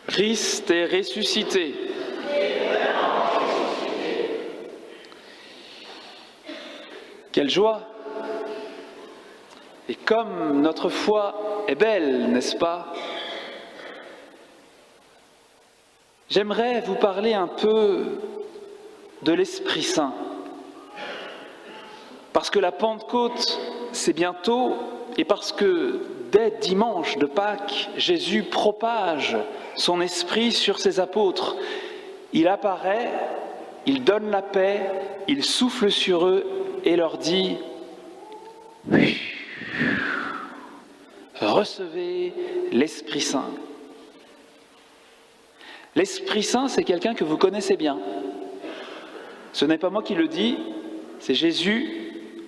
Christ est ressuscité. Quelle joie! Et comme notre foi est belle, n'est-ce pas? J'aimerais vous parler un peu de l'Esprit Saint. Parce que la Pentecôte, c'est bientôt, et parce que dès dimanche de Pâques, Jésus propage son esprit sur ses apôtres. Il apparaît, il donne la paix, il souffle sur eux et leur dit « Recevez l'Esprit Saint ». L'Esprit Saint, c'est quelqu'un que vous connaissez bien. Ce n'est pas moi qui le dis, c'est Jésus.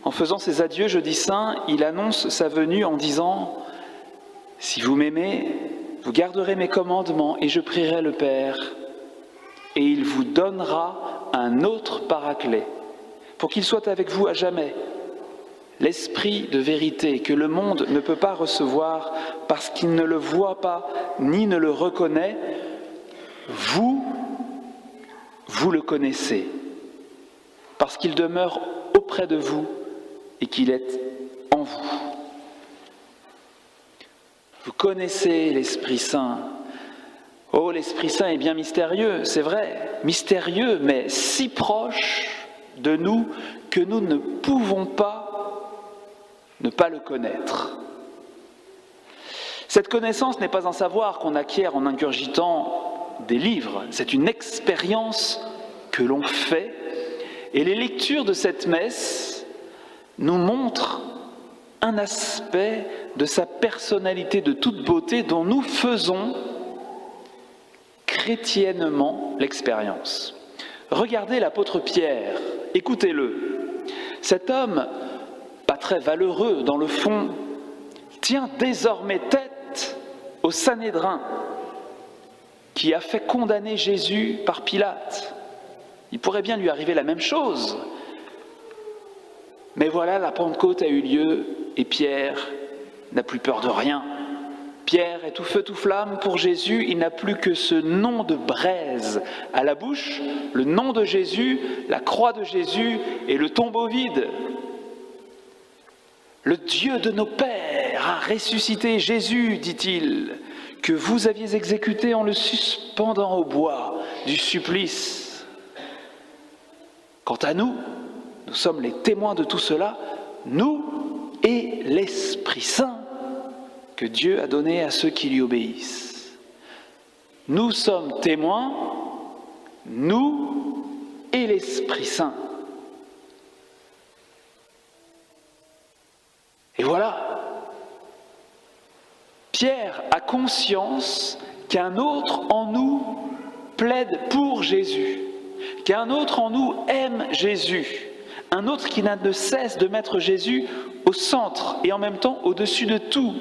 En faisant ses adieux jeudi saint, il annonce sa venue en disant « Si vous m'aimez, vous garderez mes commandements et je prierai le Père, et il vous donnera un autre paraclet, pour qu'il soit avec vous à jamais, l'Esprit de vérité que le monde ne peut pas recevoir parce qu'il ne le voit pas ni ne le reconnaît. Vous le connaissez, parce qu'il demeure auprès de vous et qu'il est en vous. Vous connaissez l'Esprit Saint. Oh, l'Esprit Saint est bien mystérieux, c'est vrai, mystérieux, mais si proche de nous que nous ne pouvons pas ne pas le connaître. Cette connaissance n'est pas un savoir qu'on acquiert en ingurgitant des livres, c'est une expérience que l'on fait. Et les lectures de cette messe nous montrent un aspect de sa personnalité de toute beauté dont nous faisons chrétiennement l'expérience. Regardez l'apôtre Pierre, écoutez-le. Cet homme, pas très valeureux dans le fond, tient désormais tête au Sanhédrin qui a fait condamner Jésus par Pilate. Il pourrait bien lui arriver la même chose. Mais voilà, la Pentecôte a eu lieu et Pierre n'a plus peur de rien. Pierre est tout feu, tout flamme pour Jésus. Il n'a plus que ce nom de braise à la bouche, le nom de Jésus, la croix de Jésus et le tombeau vide. Le Dieu de nos pères a ressuscité Jésus, dit-il, que vous aviez exécuté en le suspendant au bois du supplice. Quant à nous, nous sommes les témoins de tout cela, nous et l'Esprit Saint que Dieu a donné à ceux qui lui obéissent. Nous sommes témoins, nous et l'Esprit Saint. Et voilà, Pierre a conscience qu'un autre en nous plaide pour Jésus, qu'un autre en nous aime Jésus, un autre qui n'a de cesse de mettre Jésus au centre et en même temps au-dessus de tout.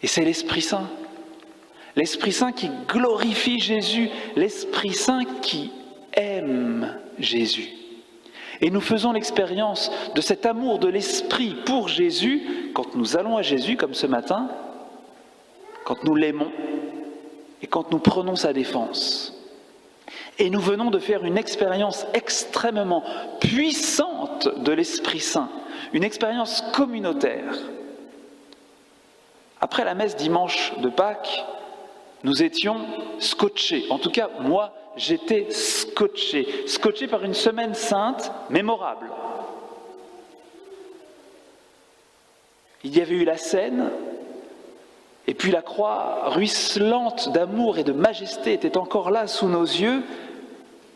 Et c'est l'Esprit Saint. L'Esprit Saint qui glorifie Jésus, l'Esprit Saint qui aime Jésus. Et nous faisons l'expérience de cet amour de l'Esprit pour Jésus quand nous allons à Jésus, comme ce matin, quand nous l'aimons et quand nous prenons sa défense. Et nous venons de faire une expérience extrêmement puissante de l'Esprit Saint, une expérience communautaire. Après la messe dimanche de Pâques, nous étions scotchés. En tout cas, moi, j'étais scotché par une semaine sainte mémorable. Il y avait eu la scène, et puis la croix ruisselante d'amour et de majesté était encore là sous nos yeux,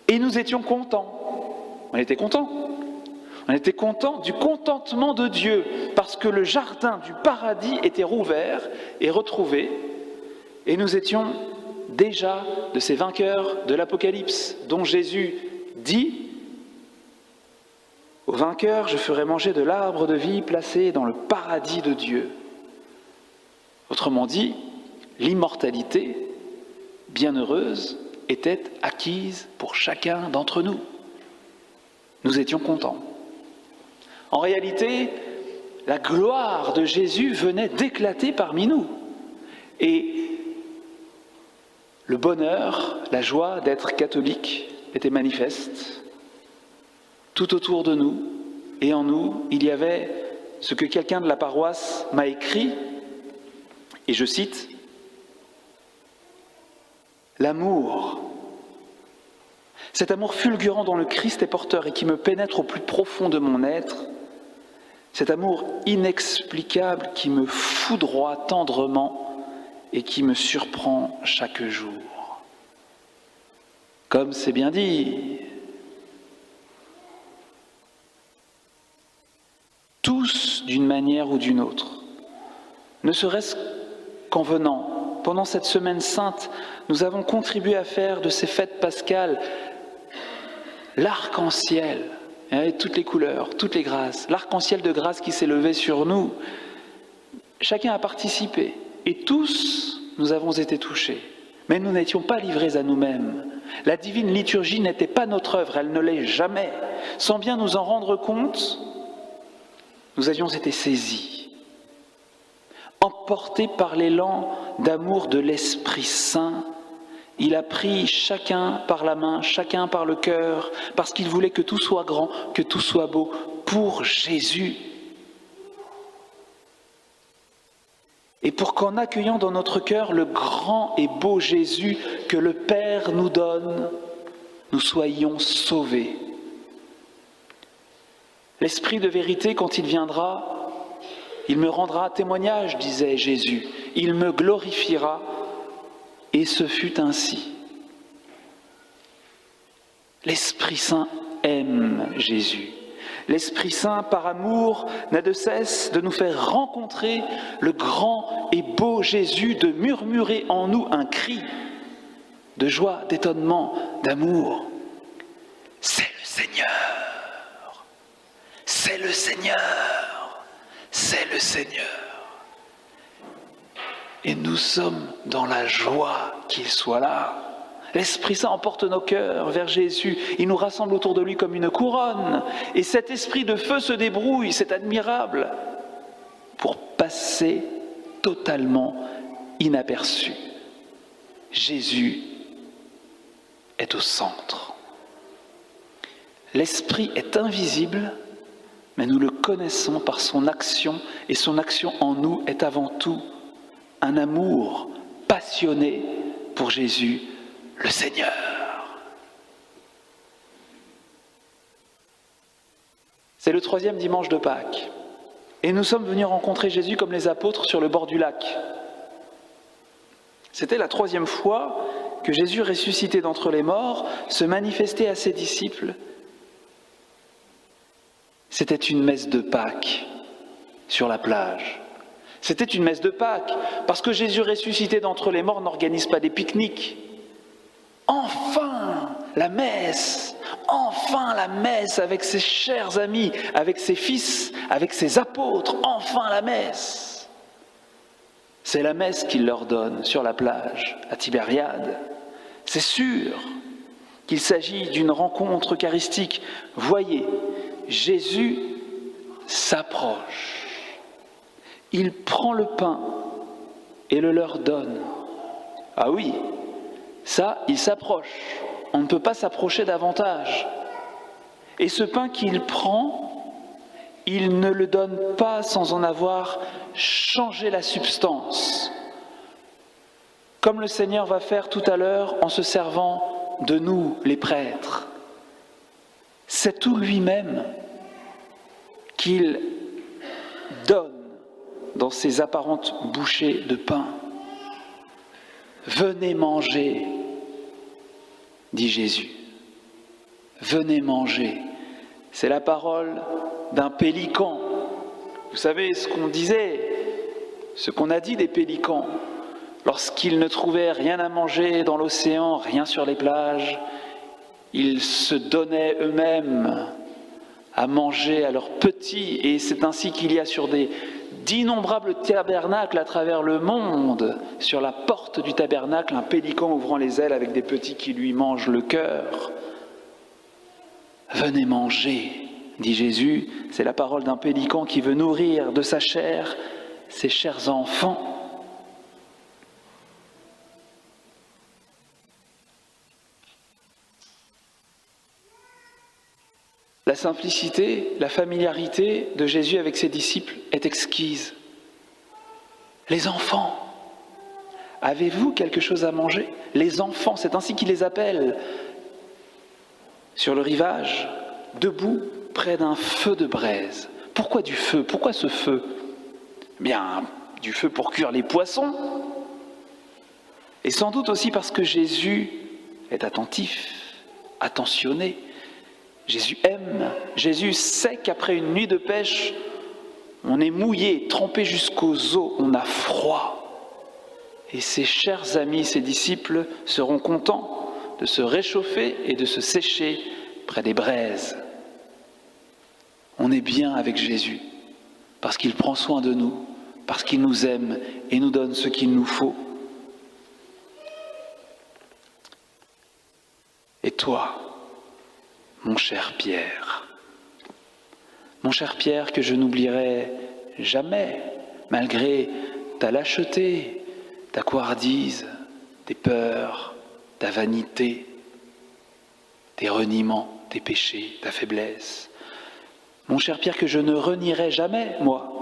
et nous étions contents. On était contents. On était contents du contentement de Dieu, parce que le jardin du paradis était rouvert et retrouvé, et nous étions déjà de ces vainqueurs de l'Apocalypse, dont Jésus dit « Aux vainqueurs, je ferai manger de l'arbre de vie placé dans le paradis de Dieu ». Autrement dit, l'immortalité bienheureuse était acquise pour chacun d'entre nous. Nous étions contents. En réalité, la gloire de Jésus venait d'éclater parmi nous. Et Le bonheur, la joie d'être catholique était manifeste. Tout autour de nous et en nous, il y avait ce que quelqu'un de la paroisse m'a écrit, et je cite, « L'amour, cet amour fulgurant dont le Christ est porteur et qui me pénètre au plus profond de mon être, cet amour inexplicable qui me foudroie tendrement et qui me surprend chaque jour. » Comme c'est bien dit, tous d'une manière ou d'une autre, ne serait-ce qu'en venant, pendant cette semaine sainte, nous avons contribué à faire de ces fêtes pascales l'arc-en-ciel, avec toutes les couleurs, toutes les grâces, l'arc-en-ciel de grâce qui s'est levé sur nous. Chacun a participé et tous nous avons été touchés. Mais nous n'étions pas livrés à nous-mêmes. La divine liturgie n'était pas notre œuvre, elle ne l'est jamais. Sans bien nous en rendre compte, nous avions été saisis, emportés par l'élan d'amour de l'Esprit Saint. Il a pris chacun par la main, chacun par le cœur, parce qu'il voulait que tout soit grand, que tout soit beau, pour Jésus. Et pour qu'en accueillant dans notre cœur le grand et beau Jésus que le Père nous donne, nous soyons sauvés. L'Esprit de vérité, quand il viendra, il me rendra témoignage, disait Jésus. Il me glorifiera, et ce fut ainsi. L'Esprit Saint aime Jésus. L'Esprit Saint, par amour, n'a de cesse de nous faire rencontrer le grand et beau Jésus, de murmurer en nous un cri de joie, d'étonnement, d'amour. C'est le Seigneur, c'est le Seigneur, c'est le Seigneur. Et nous sommes dans la joie qu'il soit là. L'Esprit Saint emporte nos cœurs vers Jésus. Il nous rassemble autour de lui comme une couronne. Et cet esprit de feu se débrouille, c'est admirable, pour passer totalement inaperçu. Jésus est au centre. L'Esprit est invisible, mais nous le connaissons par son action, et son action en nous est avant tout un amour passionné pour Jésus, le Seigneur. C'est le 3e dimanche de Pâques, et nous sommes venus rencontrer Jésus comme les apôtres sur le bord du lac. C'était la 3e fois que Jésus, ressuscité d'entre les morts, se manifestait à ses disciples. C'était une messe de Pâques sur la plage. C'était une messe de Pâques, parce que Jésus ressuscité d'entre les morts n'organise pas des pique-niques. Enfin la messe avec ses chers amis, avec ses fils, avec ses apôtres, enfin la messe. C'est la messe qu'il leur donne sur la plage, à Tibériade. C'est sûr qu'il s'agit d'une rencontre eucharistique. Voyez, Jésus s'approche. Il prend le pain et le leur donne. Ah oui, ça, il s'approche. On ne peut pas s'approcher davantage. Et ce pain qu'il prend, il ne le donne pas sans en avoir changé la substance. Comme le Seigneur va faire tout à l'heure en se servant de nous, les prêtres. C'est tout lui-même qu'il donne dans ces apparentes bouchées de pain. Venez manger, dit Jésus. Venez manger. C'est la parole d'un pélican. Vous savez ce qu'on disait, ce qu'on a dit des pélicans. Lorsqu'ils ne trouvaient rien à manger dans l'océan, rien sur les plages, ils se donnaient eux-mêmes à manger à leurs petits. Et c'est ainsi qu'il y a sur d'innombrables tabernacles à travers le monde, sur la porte du tabernacle, un pélican ouvrant les ailes avec des petits qui lui mangent le cœur. Venez manger, dit Jésus, c'est la parole d'un pélican qui veut nourrir de sa chair ses chers enfants. simplicité, la familiarité de Jésus avec ses disciples est exquise. Les enfants, avez-vous quelque chose à manger ? Les enfants, c'est ainsi qu'il les appelle. Sur le rivage, debout près d'un feu de braise. Pourquoi du feu ? Pourquoi ce feu ? Bien, du feu pour cuire les poissons. Et sans doute aussi parce que Jésus est attentif, attentionné. Jésus aime. Jésus sait qu'après une nuit de pêche, on est mouillé, trempé jusqu'aux os, on a froid. Et ses chers amis, ses disciples seront contents de se réchauffer et de se sécher près des braises. On est bien avec Jésus, parce qu'il prend soin de nous, parce qu'il nous aime et nous donne ce qu'il nous faut. Et toi, mon cher Pierre, que je n'oublierai jamais, malgré ta lâcheté, ta couardise, tes peurs, ta vanité, tes reniements, tes péchés, ta faiblesse. Mon cher Pierre, que je ne renierai jamais, moi.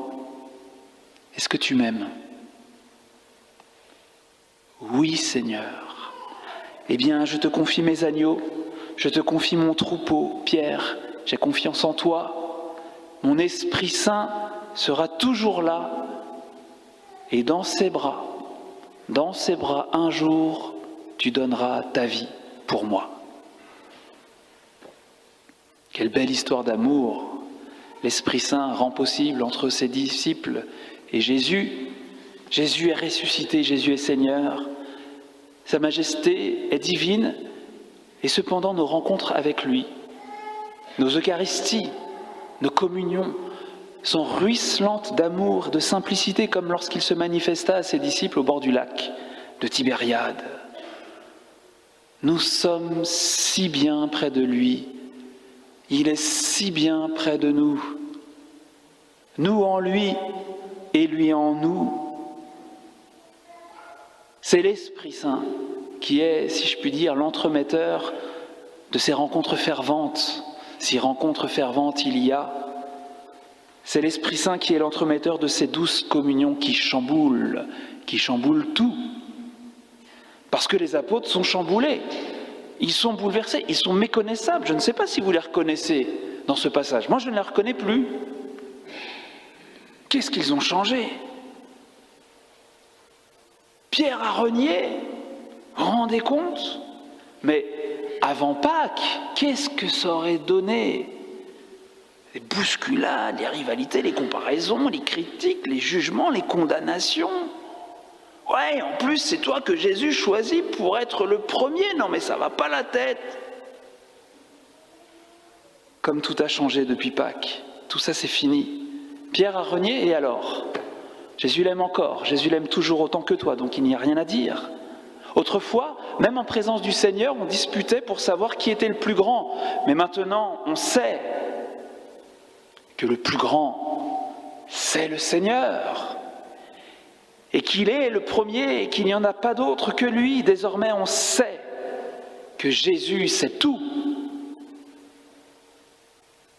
Est-ce que tu m'aimes ? Oui, Seigneur. Eh bien, je te confie mes agneaux, je te confie mon troupeau, Pierre, j'ai confiance en toi. Mon Esprit Saint sera toujours là, et dans ses bras, un jour, tu donneras ta vie pour moi. Quelle belle histoire d'amour l'Esprit Saint rend possible entre ses disciples et Jésus. Jésus est ressuscité, Jésus est Seigneur. Sa majesté est divine et cependant nos rencontres avec lui, nos Eucharisties, nos communions sont ruisselantes d'amour, de simplicité comme lorsqu'il se manifesta à ses disciples au bord du lac de Tibériade. Nous sommes si bien près de lui, il est si bien près de nous, nous en lui et lui en nous. C'est l'Esprit Saint qui est, si je puis dire, l'entremetteur de ces rencontres ferventes. Si rencontres ferventes il y a, c'est l'Esprit Saint qui est l'entremetteur de ces douces communions qui chamboulent tout. Parce que les apôtres sont chamboulés, ils sont bouleversés, ils sont méconnaissables. Je ne sais pas si vous les reconnaissez dans ce passage. Moi, je ne les reconnais plus. Qu'est-ce qu'ils ont changé ? Pierre a renié, rendez compte ? Mais avant Pâques, qu'est-ce que ça aurait donné ? Les bousculades, les rivalités, les comparaisons, les critiques, les jugements, les condamnations. Ouais, en plus, c'est toi que Jésus choisit pour être le premier. Non, mais ça va pas la tête. Comme tout a changé depuis Pâques, tout ça c'est fini. Pierre a renié, et alors ? Jésus l'aime encore, Jésus l'aime toujours autant que toi, donc il n'y a rien à dire. Autrefois, même en présence du Seigneur, on disputait pour savoir qui était le plus grand. Mais maintenant, on sait que le plus grand, c'est le Seigneur. Et qu'il est le premier et qu'il n'y en a pas d'autre que lui. Désormais, on sait que Jésus sait tout.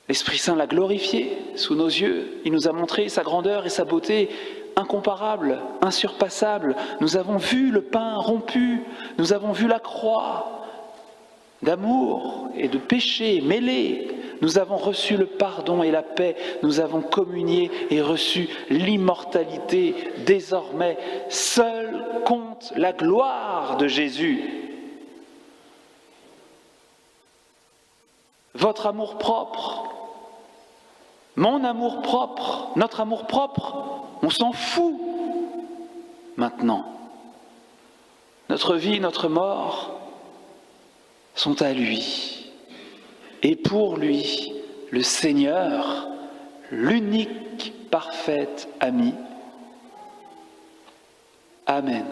L'Esprit Saint l'a glorifié sous nos yeux. Il nous a montré sa grandeur et sa beauté incomparable, insurpassable. Nous avons vu le pain rompu, nous avons vu la croix d'amour et de péché mêlés. Nous avons reçu le pardon et la paix, nous avons communié et reçu l'immortalité. Désormais, seule compte la gloire de Jésus. Votre amour propre, mon amour propre, notre amour propre, on s'en fout maintenant. Notre vie, notre mort sont à lui. Et pour lui, le Seigneur, l'unique parfait ami. Amen.